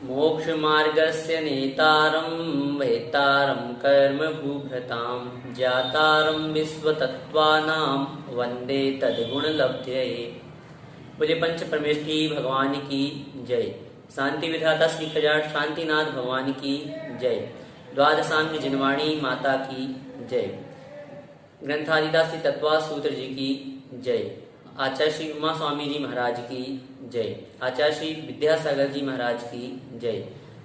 मोक्षमार्गस्य नेतारं वेतारं कर्मभूभृतां ज्ञातारं विश्वतत्त्वानां वन्दे तद्गुणलब्धये। बोले पंच परमेश की भगवान की जय। शांति विधाता श्री खजाड़ शांतिनाथ भगवान की जय। द्वादशांग जिनवाणी माता की जय। ग्रंथादिदास श्री तत्वा सूत्र जी की जय। आचार्य श्री उमा स्वामी जी महाराज की जय। आचार्य श्री विद्यासागर जी महाराज की जय।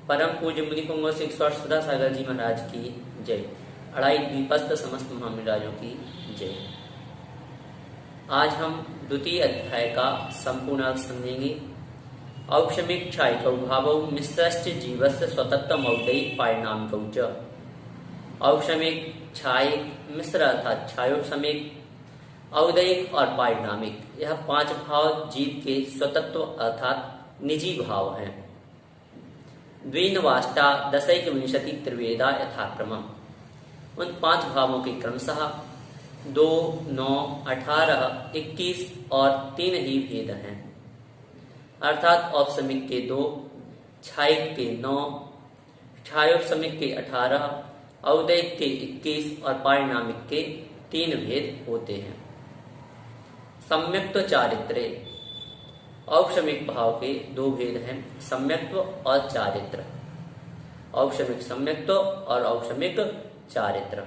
परम पूज्य मुनि पुंगव श्री सदा सागर जी महाराज की जय। अढ़ाई द्वीपस्थ समस्त महामिराजों की जय। आज हम द्वितीय अध्याय का संपूर्ण अर्थ समझेंगे। औक्षमिक क्षायिकौ भावौ मिश्रश्च जीवस्य स्वतत्व मौलिक पारिणामिकौ च। औक्षमिक, क्षायिक, मिश्र अर्थात क्षायोक्षमिक, औदैहिक और पारिणामिक, यह पांच भाव जीव के स्वतत्व अर्थात निजी भाव हैं। द्विनवाष्टा दशैक विंशति त्रिवेदा यथाक्रमम्, उन पांच भावों के क्रमशः 2, 9, 18, 21 और 3 ही भेद हैं। अर्थात औपसमिक के 2, क्षायिक के 9, क्षायोपसमिक के 18, औदैहिक के 21 और पारिणामिक के 3 भेद होते हैं। सम्यक्त्व चारित्र्य, औक्षमिक भाव के 2 भेद हैं, सम्यक्त्व और चारित्र। औक्षमिक सम्यक्त्व और औक्षमिक चारित्र।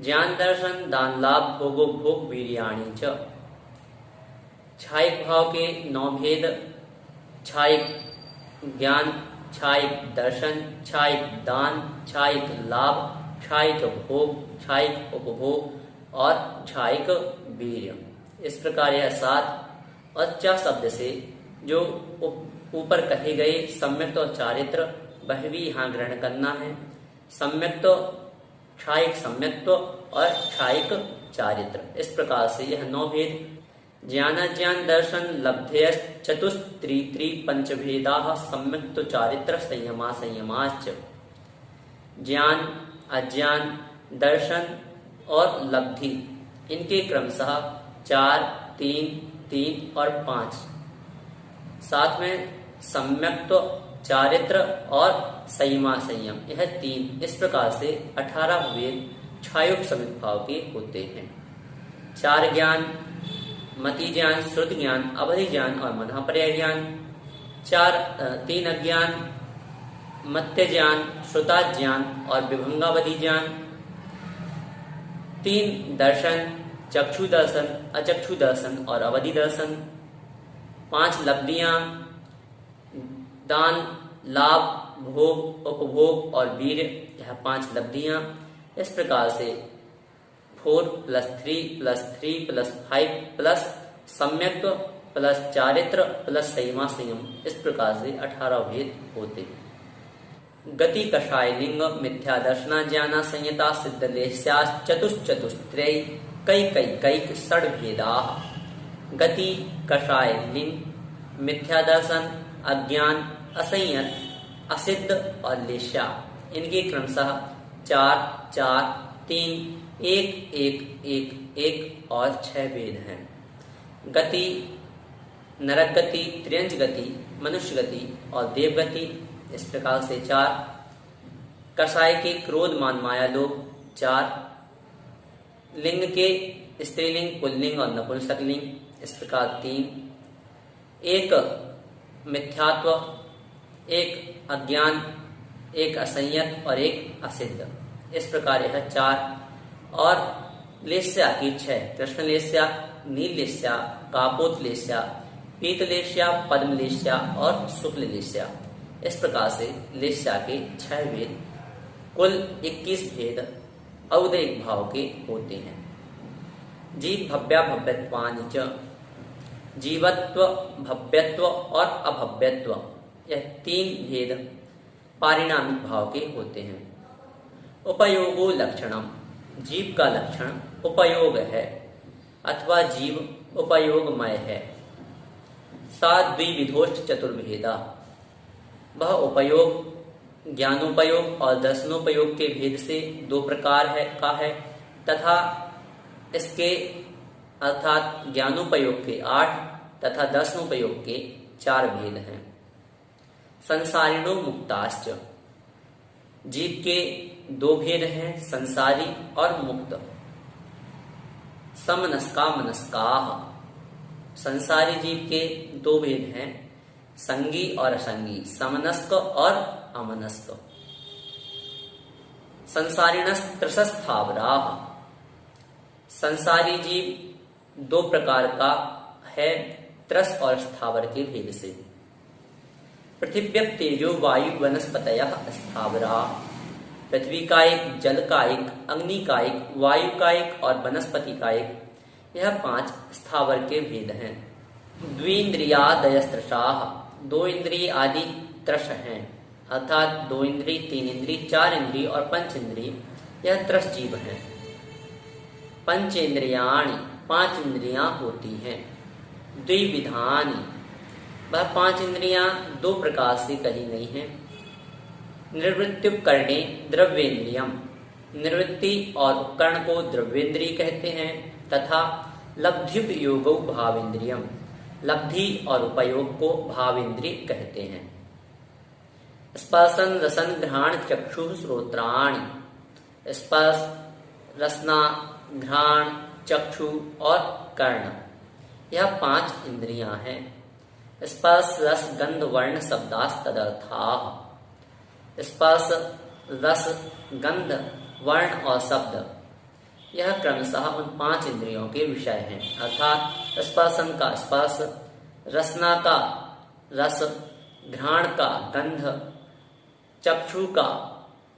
ज्ञान दर्शन दान लाभ भोगो भोग वीर्याणि च। क्षायिक भाव के 9 भेद, क्षायिक ज्ञान, क्षायिक दर्शन, क्षायिक दान, क्षायिक लाभ, क्षायिक भोग, क्षायिक उपभोग और क्षायिक वीर्य। इस प्रकार यह 7 और च शब्द से जो ऊपर कहे गए सम्यक्त्व और चारित्र वह भी यहाँ ग्रहण करना है। सम्यक्त्व, क्षायिक सम्यक्त्व और क्षायिक चारित्र, इस प्रकार से यह 9 भेद। ज्ञान दर्शन लब्धेय चतुस्त्री पंचभेदा सम्यक्त्व चारित्र संयमा संयमाश्च। ज्ञान, अज्ञान, दर्शन और लब्धि, इनके क्रमशः 4, 3, 3 और 5, साथ में सम्यक्त्व, चारित्र और संयमा संयम, यह 3। इस प्रकार से 18 भेद क्षायोपसमिक भाव के होते हैं। 4 ज्ञान, मति ज्ञान, श्रुति ज्ञान, अवधि ज्ञान और मनःपर्याय ज्ञान। 3 अज्ञान, मत्य ज्ञान, श्रुता ज्ञान और विभंगावधि ज्ञान। 3 दर्शन, चक्षु दर्शन, अचक्षु दर्शन और अवधि दर्शन। 5 लब्धियां, दान, लाभ, भोग, उपभोग और वीर, यह 5 लब्धियां। इस प्रकार से 4 + 3 + 3 + 5 प्लस सम्यक्त्व प्लस चारित्र प्लस संयमा संयम, इस प्रकार से 18 भेद होते हैं। गति कषाय लिंग मिथ्या दर्शना ज्ञाना संयता सिद्धलेस्या चतुश्चतुस्त्रय कैक षड भेदा। गति, कषाय लिंग, मिथ्या दर्शन, अज्ञान, असंयत, असिद्ध और लेस्या, इनके क्रमशः 4, 4, 3, 1, 1, 1, 1 और 6 भेद हैं। गति, नरक गति, त्रियंज गति, मनुष्य गति और देव गति, इस प्रकार से 4। कषाय के क्रोध मान माया लोभ 4। लिंग के स्त्रीलिंग, पुल्लिंग और नपुंसकलिंग, इस प्रकार 3। 1 मिथ्यात्व, 1 अज्ञान, 1 असंयत और 1 असिद्ध, इस प्रकार यह 4। और लेस्या की 6, कृष्ण लेस्या, नील लेस्या, कापोत लेस्या, पीत लेस्या, पद्म लेस्या और शुक्ल लेस्या, इस प्रकार से लेस्या के 6 भेद, कुल 21 भेद औदैहिक भाव के होते हैं। जीव भव्या भव्यत्वानि च, जीवत्व, भव्यत्व और अभव्यत्व, यह 3 भेद पारिणामिक भाव के होते हैं। उपयोगो लक्षणम, जीव का लक्षण उपयोग है अथवा जीव उपयोगमय है। सा द्विविधोष्ट चतुर्भेदा, वह उपयोग ज्ञानोपयोग और दर्शनोपयोग के भेद से 2 प्रकार है तथा इसके अर्थात ज्ञानोपयोग के 8 तथा दर्शनोपयोग के 4 भेद हैं। संसारिणो मुक्ताश्च। जीव के दो भेद हैं, संसारी और मुक्त। समनस्का मनस्काः। संसारी जीव के दो भेद हैं, संगी और असंगी, समनस्क और अमनस्क। संसारिणस्त्रसस्थावराः। संसारी जीव दो प्रकार का है, त्रस और स्थावर के भेद से। पृथिव्यप तेजो वायु वनस्पतयः स्थावराः। पृथ्वी का एक, जल का एक, अग्नि का एक, वायु का एक और वनस्पति का एक, यह 5 स्थावर के भेद हैं। द्विन्द्रियादयस्त्रसाः। 2 इंद्रिय आदि त्रस हैं, अर्थात 2 इंद्रिय, 3 इंद्रिय, 4 इंद्रिय और 5 इंद्रिय, यह त्रस जीव हैं। पंचेन्द्रियाणि। 5 इंद्रियां होती हैं। द्विविधानि। वह 5 इंद्रियां 2 प्रकार से कही गई हैं। निर्वृत्त्युपकरणे द्रव्येन्द्रियम। निर्वृत्ति और उपकरण को द्रव्येन्द्रिय कहते हैं, तथा लब्ध्युपयोगो भावेन्द्रियम। लब्धि और उपयोग को भावेन्द्रिय कहते हैं। स्पर्शन रसन घ्राण चक्षु श्रोत्राणि। स्पर्श, रसना, घ्राण, चक्षु और कर्ण, यह 5 इंद्रियां हैं। स्पर्श रस गंध वर्ण शब्दास्तदर्थाः। स्पर्श, रस, गंध, वर्ण और शब्द, यह क्रमशः उन 5 इंद्रियों के विषय हैं, अर्थात स्पर्शन का स्पर्श, रसना का रस, घ्राण का गंध, चक्षु का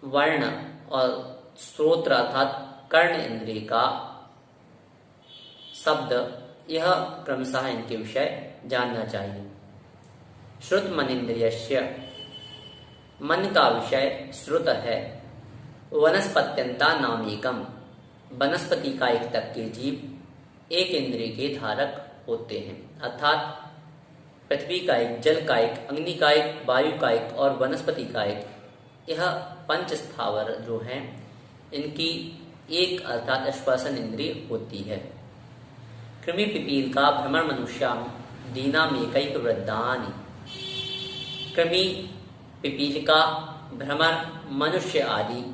वर्ण और श्रोत्र अर्थात कर्ण इंद्रिय का शब्द, यह क्रमशः इनके विषय जानना चाहिए। श्रुत मनिन्द्रियस्य। मन का विषय श्रुत है। वनस्पत्यंता नामेकम। वनस्पति का एक तक के जीव एक इंद्रिय के धारक होते हैं, अर्थात पृथ्वी का एक, जल का एक, अग्नि का एक, वायु का एक और वनस्पति का एक, यह 5 स्थावर जो हैं इनकी एक अर्थात स्पर्शन इंद्रिय होती है। कृमि पिपील का भ्रमण मनुष्याम दीनामेकैक वृद्धानि। कृमि पिपील का भ्रमण मनुष्य आदि,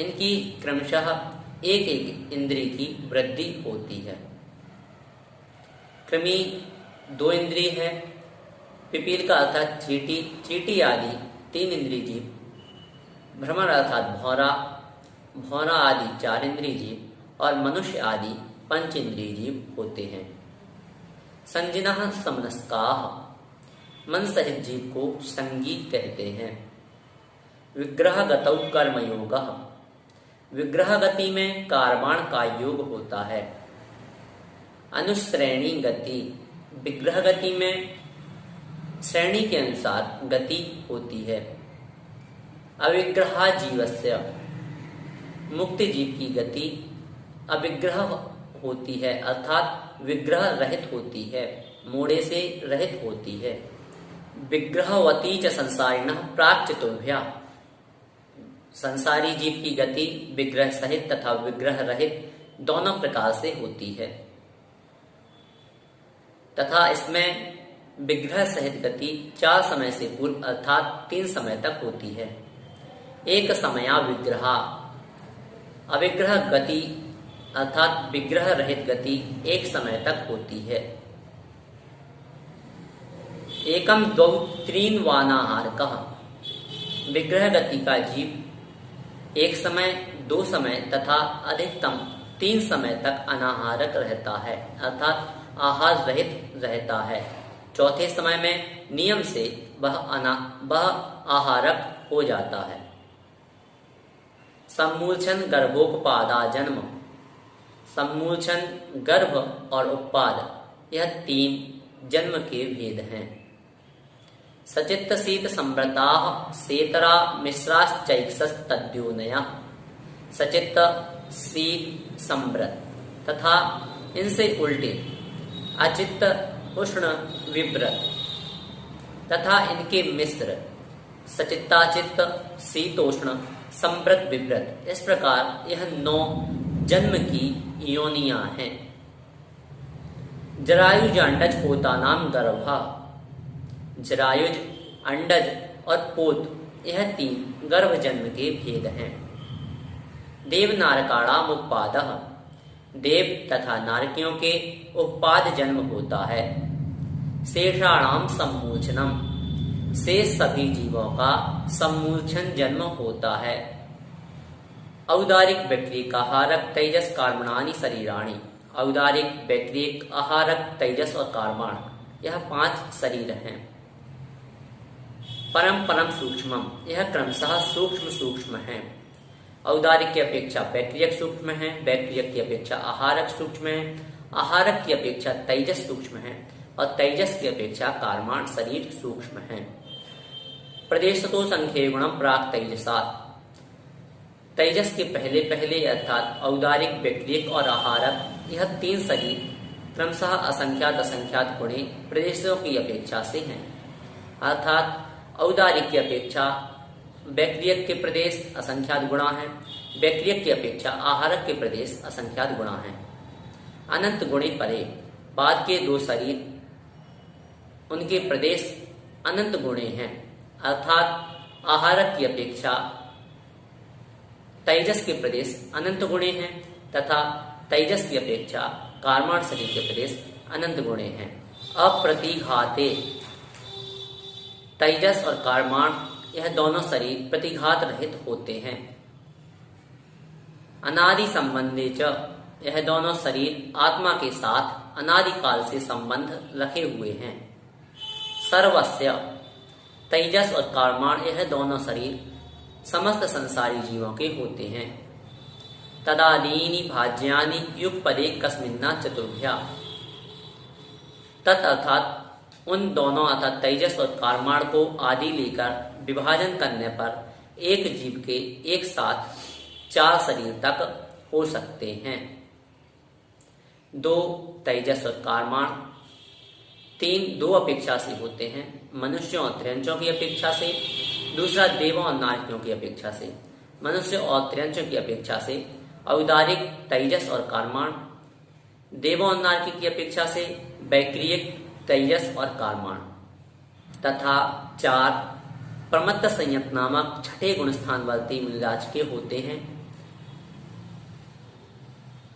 इनकी क्रमशः एक एक इंद्रिय की वृद्धि होती है। कृमि 2 इंद्रिय है। पिपील का अर्थात चींटी, चींटी आदि 3 इंद्रिय जीव। भ्रमर अर्थात भौरा, भौरा आदि 4 इंद्रिय जीव और मनुष्य आदि 5 इंद्रिय जीव होते हैं। संजिनः समनस्काः। मन सहित जीव को संगी कहते हैं। विग्रहगतौ कर्मयोगः। विग्रह गति में कारवाण का योग होता है। अनुश्रेणी गति। विग्रह गति में श्रेणी के अनुसार गति होती है। अविग्रहा जीवस्य। मुक्त जीव की गति अविग्रह होती है, अर्थात विग्रह रहित होती है, मोड़े से रहित होती है। विग्रहवती च संसारिणः प्राक्चितोभ्या। संसारी जीव की गति विग्रह सहित तथा विग्रह रहित दोनों प्रकार से होती है, तथा इसमें विग्रह सहित गति 4 समय से पूर्व अर्थात 3 समय तक होती है। एक समया विग्रहा। अविग्रह गति अर्थात विग्रह रहित गति 1 समय तक होती है। एकम द्वौ त्रीन वानाहारकः। विग्रह गति का जीव 1 समय, 2 समय तथा अधिकतम 3 समय तक अनाहारक रहता है, अर्थात आहार रहित रहता है। चौथे समय में नियम से वह आहारक हो जाता है। सम्मूर्छन गर्भोपपादा जन्म। सम्मूर्छन, गर्भ और उपपाद, यह 3 जन्म के भेद हैं। सचित्त शीत संव्रताः सेतरा मिश्राश्चैक्षस्तद्योनयः। सचित्त, शीत, संव्रत तथा इनसे उल्टे अचित्त, उष्ण, विव्रत तथा इनके मिश्र सचित्ताचित्त, शीतोष्ण, संव्रत, विव्रत, इस प्रकार यह 9 जन्म की योनियां हैं। जरायुजांडज होता नाम गर्भा। जरायुज अंडज और पोत, यह 3 गर्भ जन्म के भेद हैं। देव नारकाणाम उत्पादः, देव तथा नारकियों के उत्पाद जन्म होता है। शेषाणाम सम्मोचनम, शेष सभी जीवों का सम्मोचन जन्म होता है। औदारिक व्यक्तिक आहारक तेजस कर्मणानि शरीराणि, औदारिक व्यक्तिक आहारक तेजस और कर्मण, यह 5 शरीर हैं। परम परम सूक्ष्मम, यह क्रमशः सूक्ष्म सूक्ष्म है। औदारिक की अपेक्षा बैक्टीरियक सूक्ष्म है, बैक्टीरियक की अपेक्षा आहारक सूक्ष्म है, आहारक की अपेक्षा तेजस सूक्ष्म है और तेजस की अपेक्षा कर्माण शरीर सूक्ष्म है। प्रदेशतो संख्ये गुणम प्राक तेजसात्, तेजस के पहले पहले अर्थात औदारिक बैक्टीरियक और आहारक, यह 3 शरीर क्रमशः असंख्यात असंख्यात गुणे प्रदेशों की अपेक्षा से हैं। अर्थात औदारिक की अपेक्षा बैक्टीरियक के प्रदेश असंख्यात गुणा है, बैक्टीरियक की अपेक्षा आहारक के प्रदेश असंख्यात गुणा है। अनंत गुणे परे, बाद के 2 शरीर उनके प्रदेश अनंत गुणे हैं। अर्थात आहारक की अपेक्षा तेजस के प्रदेश अनंत गुणे हैं तथा तेजस की अपेक्षा कर्मण शरीर के प्रदेश अनंत गुणे हैं। अप्रतिघाते, तेजस और कर्मण यह दोनों शरीर प्रतिघात रहित होते हैं। अनादि संबंधे च, यह दोनों शरीर आत्मा के साथ अनादिकाल से संबंध रखे हुए हैं। सर्वस्य, तेजस और कर्मण यह दोनों शरीर समस्त संसारी जीवों के होते हैं। तदादीनि भाज्यानि युगपदे कस्मिन्ना चतुर्भ्या, तत् अर्थात उन दोनों अर्थात तेजस और कर्मण को आदि लेकर विभाजन करने पर एक जीव के एक साथ 4 शरीर तक हो सकते हैं। 2 तेजस और कर्मण, 3 2 अपेक्षा से होते हैं, मनुष्यों और त्र्यंचों की अपेक्षा से, दूसरा देवों और नारकियों की अपेक्षा से। मनुष्य और त्र्यंचों की अपेक्षा से औदारिक तेजस और कर्मण, देवों और नारकी की अपेक्षा से बैक्टीरियक तेजस और कर्मण, तथा 4 प्रमत्त संयत नामक छठे गुणस्थान वाले मूलराज के होते हैं।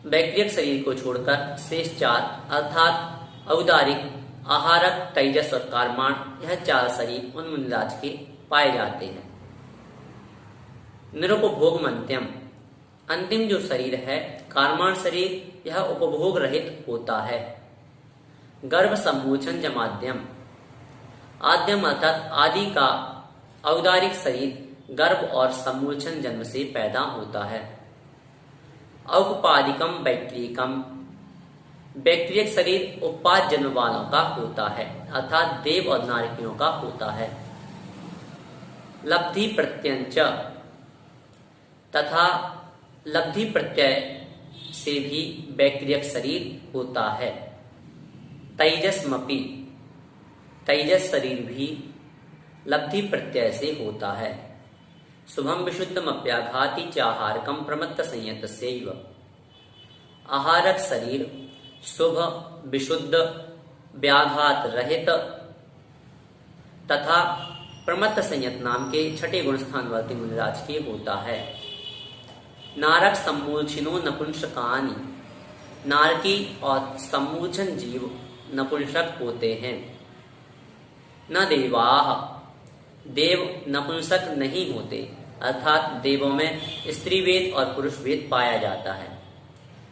बैक्टीरियक शरीर को छोड़कर शेष 4 अर्थात औदारिक, आहारक, तेजस और कर्मण, यह 4 शरीर उन मूलराज के पाए जाते हैं। निरुपभोग मंत्यम, अंतिम जो शरीर है कर्मण शरीर, यह उपभोग रहित होता है। गर्भ सम्मोचन जमाद्यम, आद्यम अर्थात आदि का औदारिक शरीर गर्भ और सम्मोचन जन्म से पैदा होता है। औपपादिकम बैक्टीरियकम, बैक्टीरियक शरीर उत्पाद जन्म वालों का होता है अर्थात देव और नारकियों का होता है। लब्धि प्रत्यंच, तथा लब्धि प्रत्यय से भी बैक्टीरियक शरीर होता है। तेजस्मपि, तेजस शरीर भी लब्धि प्रत्यय से होता है। शुभम विशुद्धम अप्याघाति चाहारकम प्रमत्त संयतस्यैव, आहारक शरीर शुभ, विशुद्ध, व्याघात रहित तथा प्रमत्त संयत नाम के छठे गुणस्थान वाले मुनिराज के होता है। नारक सम्मूलछिनो नपुंसकानि, नारकी और सम्मूलछन जीव नपुंसक होते हैं। न देवाह, देव नपुंसक नहीं होते अर्थात देवों में स्त्री वेद और पुरुष वेद पाया जाता है।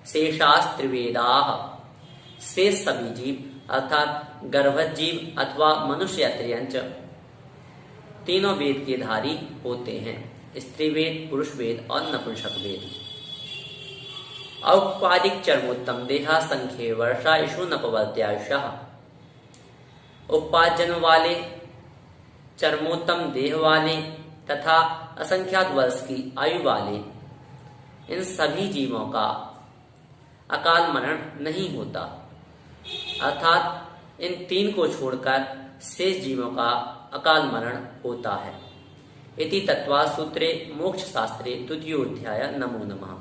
शेषास्त्रिवेदाह, शेष सभी जीव अर्थात गर्भज जीव अथवा मनुष्य त्र्यंच तीनों वेद के धारी होते हैं, स्त्री वेद, पुरुष वेद और नपुंसक वेद। औपपादिक चर्मोत्तम देहा संख्ये वर्षा इशु नपवर्त्यायुषः, उपपाद जन्म वाले, चर्मोत्तम देह वाले तथा असंख्यात वर्ष की आयु वाले इन सभी जीवों का अकाल मरण नहीं होता अर्थात इन 3 को छोड़कर शेष जीवों का अकाल मरण होता है। इति तत्वा सूत्रे मोक्ष शास्त्रे 2य अध्याय। नमो नमः।